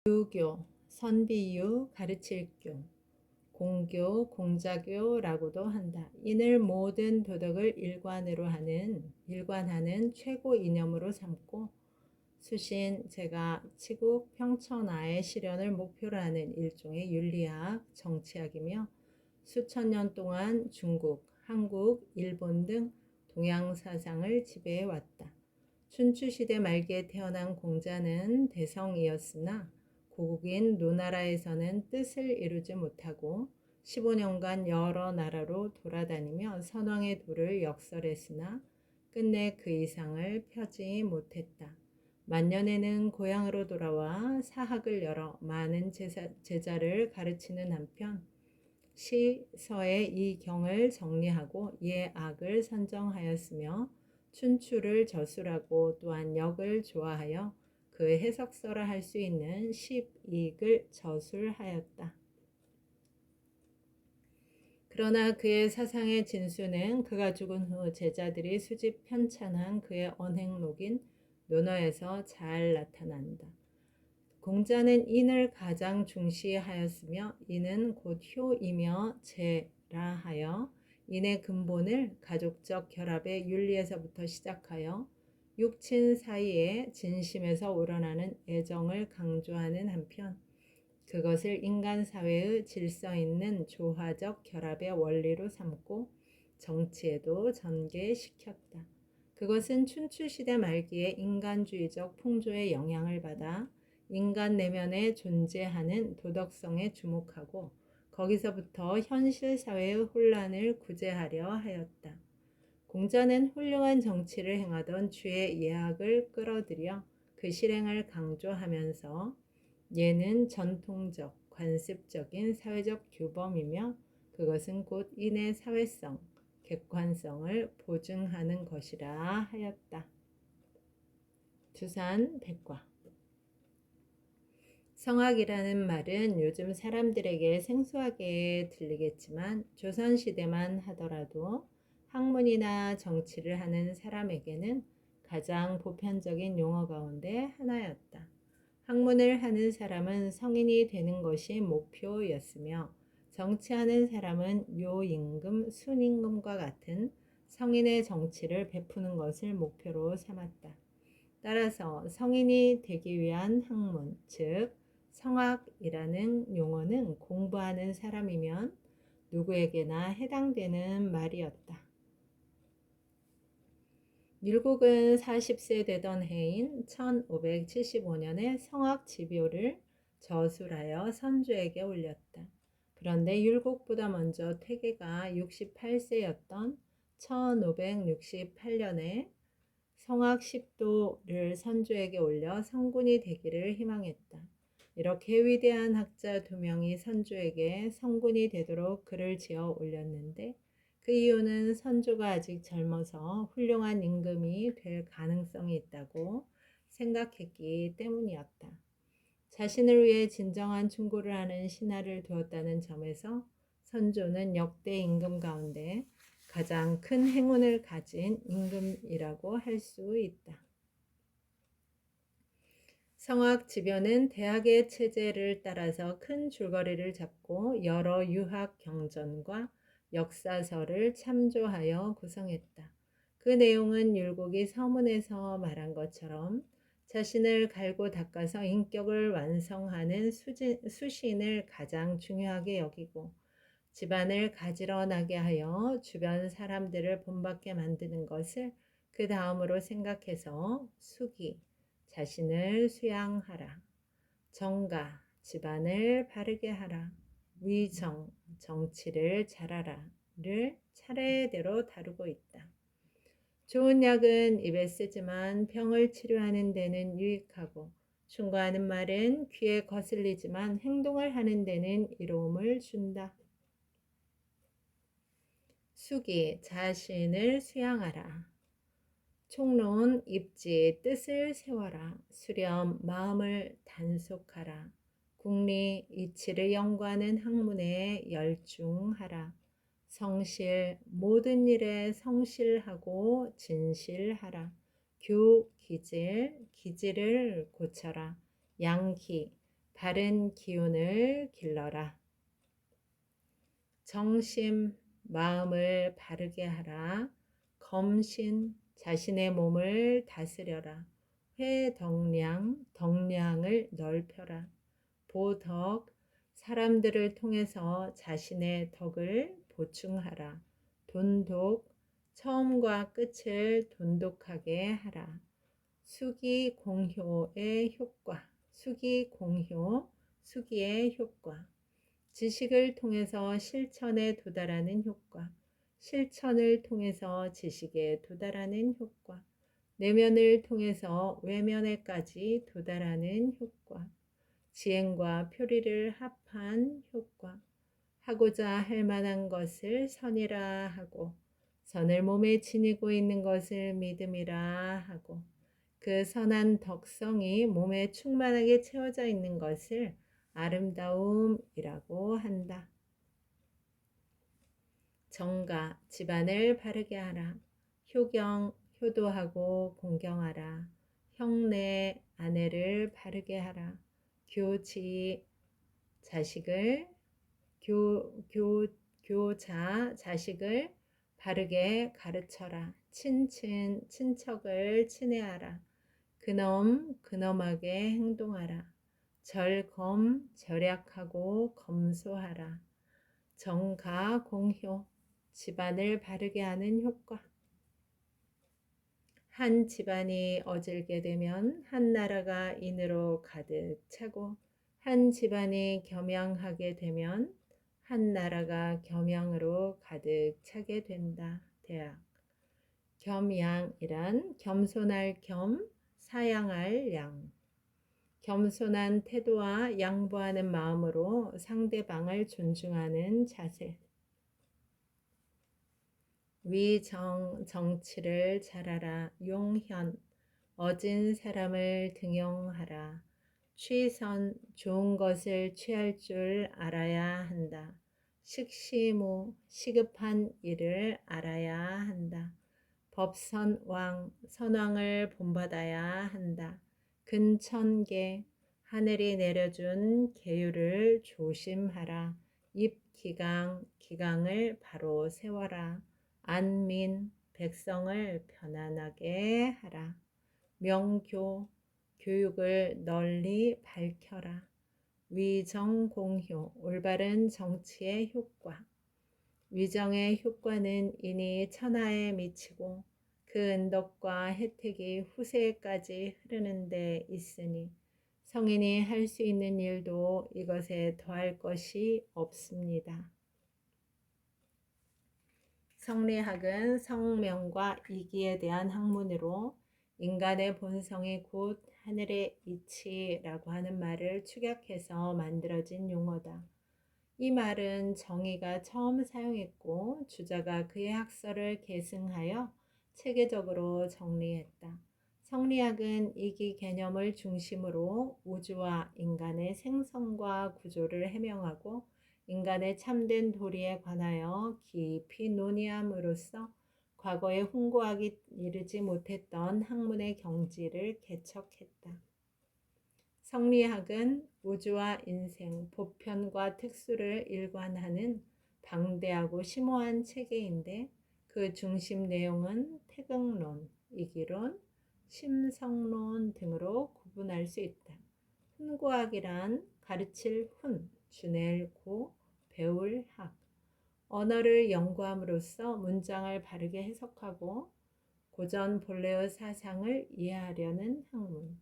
유교, 선비유, 가르칠교, 공교, 공자교라고도 한다. 이를 모든 도덕을 일관하는 최고 이념으로 삼고 수신, 제가, 치국, 평천하의 실현을 목표로 하는 일종의 윤리학, 정치학이며 수천 년 동안 중국, 한국, 일본 등 동양 사상을 지배해 왔다. 춘추시대 말기에 태어난 공자는 대성이었으나 고국인 노나라에서는 뜻을 이루지 못하고 15년간 여러 나라로 돌아다니며 선왕의 도를 역설했으나 끝내 그 이상을 펴지 못했다. 만년에는 고향으로 돌아와 사학을 열어 많은 제자를 가르치는 한편 시서의 이 경을 정리하고 예악을 선정하였으며 춘추를 저술하고 또한 역을 조화하여 그 해석서라 할 수 있는 십이익을 저술하였다. 그러나 그의 사상의 진수는 그가 죽은 후 제자들이 수집 편찬한 그의 언행록인 논어에서 잘 나타난다. 공자는 인을 가장 중시하였으며 인은 곧 효이며 재라 하여 인의 근본을 가족적 결합의 윤리에서부터 시작하여 육친 사이의 진심에서 우러나는 애정을 강조하는 한편 그것을 인간 사회의 질서 있는 조화적 결합의 원리로 삼고 정치에도 전개시켰다. 그것은 춘추시대 말기에 인간주의적 풍조의 영향을 받아 인간 내면에 존재하는 도덕성에 주목하고 거기서부터 현실 사회의 혼란을 구제하려 하였다. 공자는 훌륭한 정치를 행하던 주의 예학을 끌어들여 그 실행을 강조하면서 예는 전통적, 관습적인 사회적 규범이며 그것은 곧 인의 사회성, 객관성을 보증하는 것이라 하였다. 두산 백과 성악이라는 말은 요즘 사람들에게 생소하게 들리겠지만 조선시대만 하더라도 학문이나 정치를 하는 사람에게는 가장 보편적인 용어 가운데 하나였다. 학문을 하는 사람은 성인이 되는 것이 목표였으며 정치하는 사람은 요임금, 순임금과 같은 성인의 정치를 베푸는 것을 목표로 삼았다. 따라서 성인이 되기 위한 학문, 즉 성악이라는 용어는 공부하는 사람이면 누구에게나 해당되는 말이었다. 율곡은 40세 되던 해인 1575년에 성악집요를 저술하여 선조에게 올렸다. 그런데 율곡보다 먼저 태계가 68세였던 1568년에 성악 10도를 선조에게 올려 성군이 되기를 희망했다. 이렇게 위대한 학자 두 명이 선조에게 성군이 되도록 글을 지어 올렸는데 그 이유는 선조가 아직 젊어서 훌륭한 임금이 될 가능성이 있다고 생각했기 때문이었다. 자신을 위해 진정한 충고를 하는 신하를 두었다는 점에서 선조는 역대 임금 가운데 가장 큰 행운을 가진 임금이라고 할 수 있다. 성악집요는 대학의 체제를 따라서 큰 줄거리를 잡고 여러 유학 경전과 역사서를 참조하여 구성했다. 그 내용은 율곡이 서문에서 말한 것처럼 자신을 갈고 닦아서 인격을 완성하는 수신을 가장 중요하게 여기고 집안을 가지런하게 하여 주변 사람들을 본받게 만드는 것을 그 다음으로 생각해서 수기, 자신을 수양하라, 정가, 집안을 바르게 하라, 위정, 정치를 잘하라를 차례대로 다루고 있다. 좋은 약은 입에 쓰지만 병을 치료하는 데는 유익하고 충고하는 말은 귀에 거슬리지만 행동을 하는 데는 이로움을 준다. 수기, 자신을 수양하라. 총론, 입지, 뜻을 세워라. 수렴, 마음을 단속하라. 국리, 이치를 연구하는 학문에 열중하라. 성실, 모든 일에 성실하고 진실하라. 기질, 기질을 고쳐라. 양기, 바른 기운을 길러라. 정심, 마음을 바르게 하라. 검신, 자신의 몸을 다스려라. 회덕량, 덕량을 넓혀라. 보덕, 사람들을 통해서 자신의 덕을 보충하라. 돈독, 처음과 끝을 돈독하게 하라. 수기공효의 효과, 수기공효, 수기의 효과. 지식을 통해서 실천에 도달하는 효과, 실천을 통해서 지식에 도달하는 효과, 내면을 통해서 외면에까지 도달하는 효과, 지행과 표리를 합한 효과, 하고자 할 만한 것을 선이라 하고, 선을 몸에 지니고 있는 것을 믿음이라 하고, 그 선한 덕성이 몸에 충만하게 채워져 있는 것을 아름다움이라고 한다. 정가, 집안을 바르게 하라. 효경, 효도하고 공경하라. 형내, 아내를 바르게 하라. 교지, 자식을 교자, 자식을 바르게 가르쳐라. 친친, 친척을 친애하라. 근엄, 근엄하게 행동하라. 절검, 절약하고 검소하라. 정가, 공효, 집안을 바르게 하는 효과. 한 집안이 어질게 되면 한 나라가 인으로 가득 차고, 한 집안이 겸양하게 되면 한 나라가 겸양으로 가득 차게 된다. 대학. 겸양이란 겸손할 겸, 사양할 양. 겸손한 태도와 양보하는 마음으로 상대방을 존중하는 자세. 위정, 정치를 잘하라. 용현, 얻은 사람을 등용하라. 취선, 좋은 것을 취할 줄 알아야 한다. 식시무, 시급한 일을 알아야 한다. 법선왕, 선왕을 본받아야 한다. 근천계, 하늘이 내려준 계율을 조심하라. 입기강, 기강을 바로 세워라. 안민, 백성을 편안하게 하라. 명교, 교육을 널리 밝혀라. 위정공효, 올바른 정치의 효과. 위정의 효과는 이니 천하에 미치고 그 은덕과 혜택이 후세까지 흐르는 데 있으니 성인이 할 수 있는 일도 이것에 더할 것이 없습니다. 성리학은 성명과 이기에 대한 학문으로 인간의 본성이 곧 하늘의 이치라고 하는 말을 축약해서 만들어진 용어다. 이 말은 정의가 처음 사용했고 주자가 그의 학설을 계승하여 체계적으로 정리했다. 성리학은 이기 개념을 중심으로 우주와 인간의 생성과 구조를 해명하고 인간의 참된 도리에 관하여 깊이 논의함으로써 과거에 홍보하기 이르지 못했던 학문의 경지를 개척했다. 성리학은 우주와 인생, 보편과 특수를 일관하는 방대하고 심오한 체계인데 그 중심 내용은 태극론, 이기론, 심성론 등으로 구분할 수 있다. 훈구학이란 가르칠 훈, 주낼 고, 배울 학, 언어를 연구함으로써 문장을 바르게 해석하고 고전 본래의 사상을 이해하려는 학문.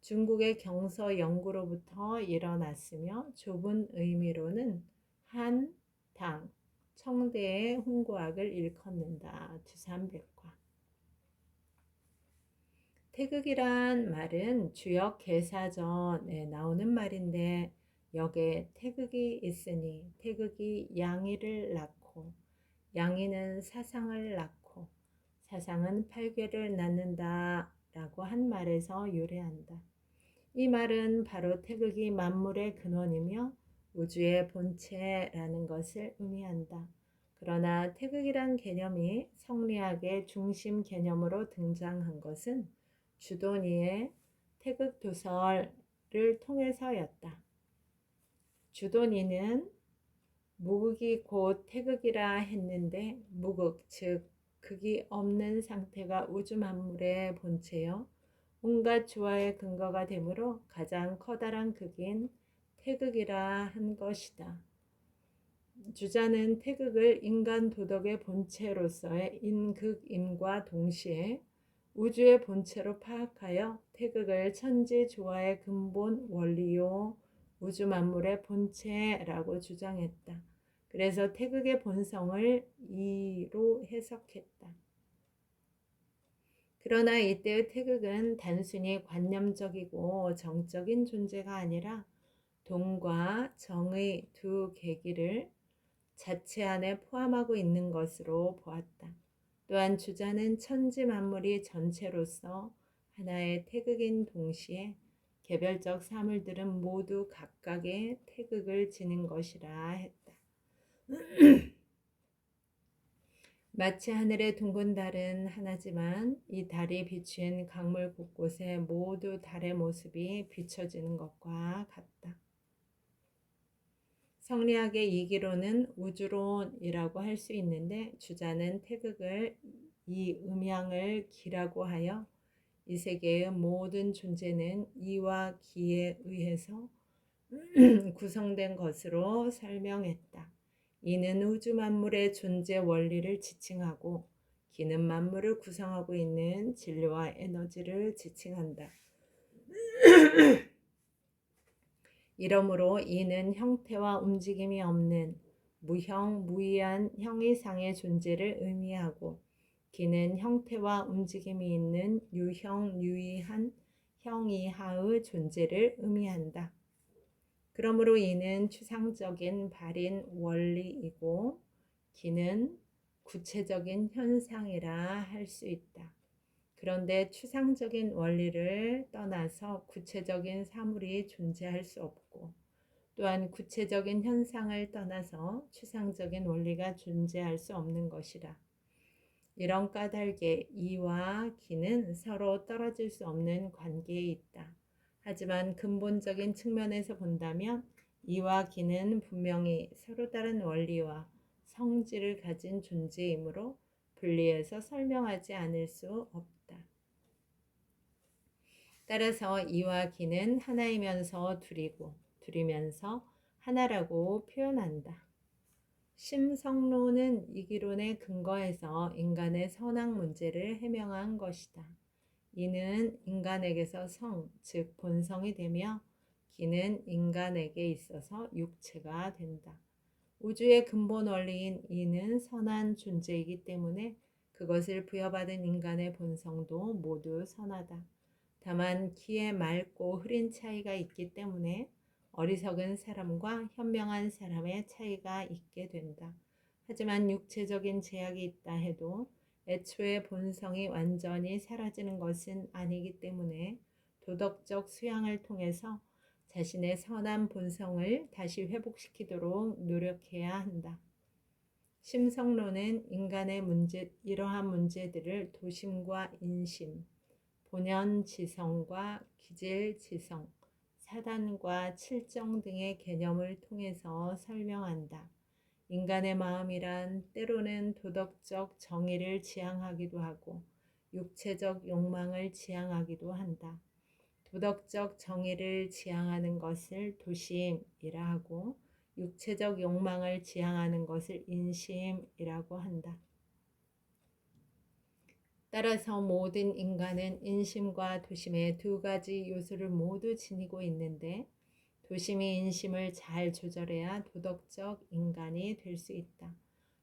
중국의 경서 연구로부터 일어났으며 좁은 의미로는 한, 당, 청대의 훈구학을 일컫는다. 주삼백과. 태극이란 말은 주역 개사전에 나오는 말인데 역에 태극이 있으니 태극이 양의를 낳고 양의는 사상을 낳고 사상은 팔괘를 낳는다 라고 한 말에서 유래한다. 이 말은 바로 태극이 만물의 근원이며 우주의 본체라는 것을 의미한다. 그러나 태극이란 개념이 성리학의 중심 개념으로 등장한 것은 주돈이의 태극도설을 통해서였다. 주돈이는 무극이 곧 태극이라 했는데 무극 즉 극이 없는 상태가 우주 만물의 본체요 온갖 조화의 근거가 되므로 가장 커다란 극인 태극이라 한 것이다. 주자는 태극을 인간 도덕의 본체로서의 인극임과 동시에 우주의 본체로 파악하여 태극을 천지 조화의 근본 원리요 우주 만물의 본체라고 주장했다. 그래서 태극의 본성을 이로 해석했다. 그러나 이때의 태극은 단순히 관념적이고 정적인 존재가 아니라 동과 정의 두 계기를 자체 안에 포함하고 있는 것으로 보았다. 또한 주자는 천지 만물이 전체로서 하나의 태극인 동시에 개별적 사물들은 모두 각각의 태극을 지닌 것이라 했다. 마치 하늘의 둥근 달은 하나지만 이 달이 비추인 강물 곳곳에 모두 달의 모습이 비춰지는 것과 같다. 성리학의 이기론은 우주론이라고 할 수 있는데 주자는 태극을 이 음양을 기라고 하여 이 세계의 모든 존재는 이와 기에 의해서 구성된 것으로 설명했다. 이는 우주 만물의 존재 원리를 지칭하고 기는 만물을 구성하고 있는 진리와 에너지를 지칭한다. 이러므로 이는 형태와 움직임이 없는 무형, 무의한 형이상의 존재를 의미하고 기는 형태와 움직임이 있는 유형, 유의한 형이하의 존재를 의미한다. 그러므로 이는 추상적인 발인 원리이고 기는 구체적인 현상이라 할 수 있다. 그런데 추상적인 원리를 떠나서 구체적인 사물이 존재할 수 없고 또한 구체적인 현상을 떠나서 추상적인 원리가 존재할 수 없는 것이라. 이런 까닭에 이와 기는 서로 떨어질 수 없는 관계에 있다. 하지만 근본적인 측면에서 본다면 이와 기는 분명히 서로 다른 원리와 성질을 가진 존재이므로 분리해서 설명하지 않을 수 없다. 따라서 이와 기는 하나이면서 둘이고 둘이면서 하나라고 표현한다. 심성론은 이기론에 근거해서 인간의 선악 문제를 해명한 것이다. 이는 인간에게서 성, 즉 본성이 되며 기는 인간에게 있어서 육체가 된다. 우주의 근본 원리인 이는 선한 존재이기 때문에 그것을 부여받은 인간의 본성도 모두 선하다. 다만 기에 맑고 흐린 차이가 있기 때문에 어리석은 사람과 현명한 사람의 차이가 있게 된다. 하지만 육체적인 제약이 있다 해도 애초에 본성이 완전히 사라지는 것은 아니기 때문에 도덕적 수양을 통해서 자신의 선한 본성을 다시 회복시키도록 노력해야 한다. 심성론은 인간의 이러한 문제들을 도심과 인심, 본연지성과 기질지성, 사단과 칠정 등의 개념을 통해서 설명한다. 인간의 마음이란 때로는 도덕적 정의를 지향하기도 하고 육체적 욕망을 지향하기도 한다. 도덕적 정의를 지향하는 것을 도심이라 하고 육체적 욕망을 지향하는 것을 인심이라고 한다. 따라서 모든 인간은 인심과 도심의 두 가지 요소를 모두 지니고 있는데 도심이 인심을 잘 조절해야 도덕적 인간이 될 수 있다.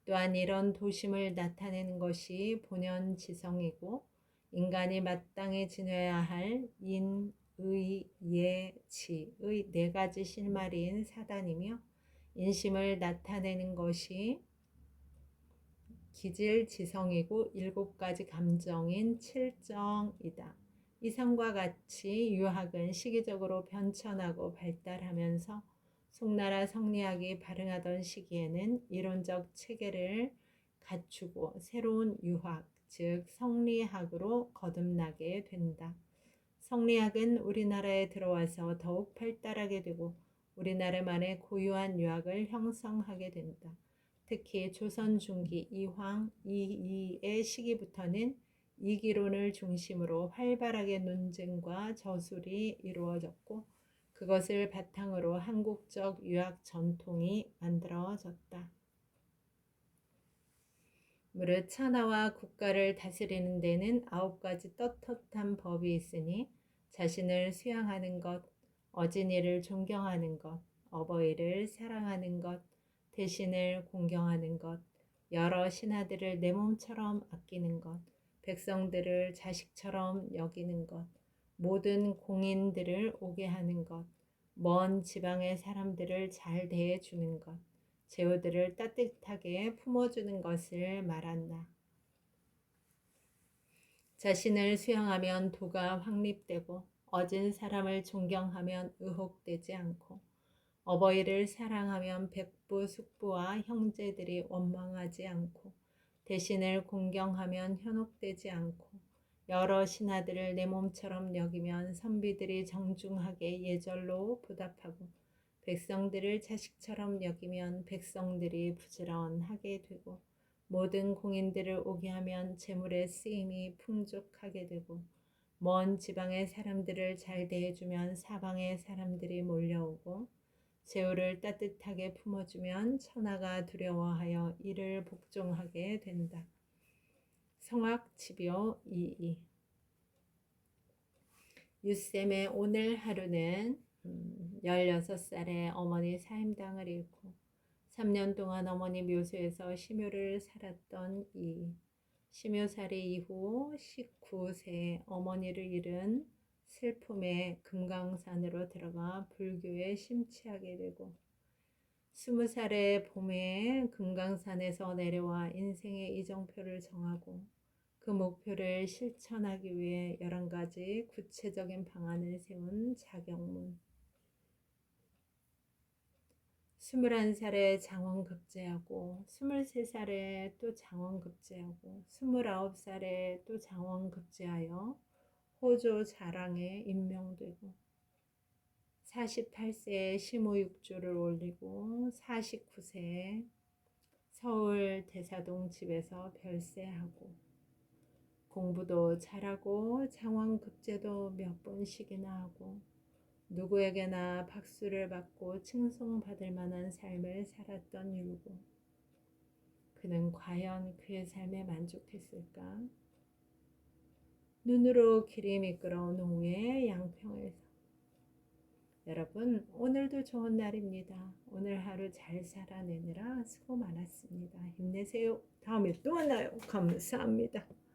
또한 이런 도심을 나타내는 것이 본연지성이고 인간이 마땅히 지녀야 할 인, 의, 예, 지의 네 가지 실마리인 사단이며 인심을 나타내는 것이 기질지성이고 일곱 가지 감정인 칠정이다. 이상과 같이 유학은 시기적으로 변천하고 발달하면서 송나라 성리학이 발흥하던 시기에는 이론적 체계를 갖추고 새로운 유학, 즉 성리학으로 거듭나게 된다. 성리학은 우리나라에 들어와서 더욱 발달하게 되고 우리나라만의 고유한 유학을 형성하게 된다. 특히 조선 중기 이황 이이의 시기부터는 이기론을 중심으로 활발하게 논쟁과 저술이 이루어졌고 그것을 바탕으로 한국적 유학 전통이 만들어졌다. 무릇 천하와 국가를 다스리는 데는 9가지 떳떳한 법이 있으니 자신을 수양하는 것, 어진이를 존경하는 것, 어버이를 사랑하는 것, 대신을 공경하는 것, 여러 신하들을 내 몸처럼 아끼는 것, 백성들을 자식처럼 여기는 것, 모든 공인들을 오게 하는 것, 먼 지방의 사람들을 잘 대해주는 것, 제후들을 따뜻하게 품어주는 것을 말한다. 자신을 수양하면 도가 확립되고 어진 사람을 존경하면 의혹되지 않고 어버이를 사랑하면 백부, 숙부와 형제들이 원망하지 않고 대신을 공경하면 현혹되지 않고 여러 신하들을 내 몸처럼 여기면 선비들이 정중하게 예절로 보답하고 백성들을 자식처럼 여기면 백성들이 부지런하게 되고 모든 공인들을 오게 하면 재물의 쓰임이 풍족하게 되고 먼 지방의 사람들을 잘 대해주면 사방의 사람들이 몰려오고 제후를 따뜻하게 품어주면 천하가 두려워하여 이를 복종하게 된다. 성악집요 22 유쌤의 오늘 하루는 16살에 어머니 사임당을 잃고 3년 동안 어머니 묘소에서 심요를 살았던 이 심요살이 이후 19세에 어머니를 잃은 슬픔에 금강산으로 들어가 불교에 심취하게 되고 20살의 봄에 금강산에서 내려와 인생의 이정표를 정하고 그 목표를 실천하기 위해 11가지 구체적인 방안을 세운 자경문 21살에 장원급제하고 23살에 또 장원급제하고 29살에 또 장원급제하여 호조 자랑에 임명되고 48세에 심호육주를 올리고 49세에 서울 대사동 집에서 별세하고 공부도 잘하고 장원급제도 몇 번씩이나 하고 누구에게나 박수를 받고 칭송받을 만한 삶을 살았던 율곡. 그는 과연 그의 삶에 만족했을까? 눈으로 길이 미끄러운 오후의 양평에서 여러분 오늘도 좋은 날입니다. 오늘 하루 잘 살아내느라 수고 많았습니다. 힘내세요. 다음에 또 만나요. 감사합니다.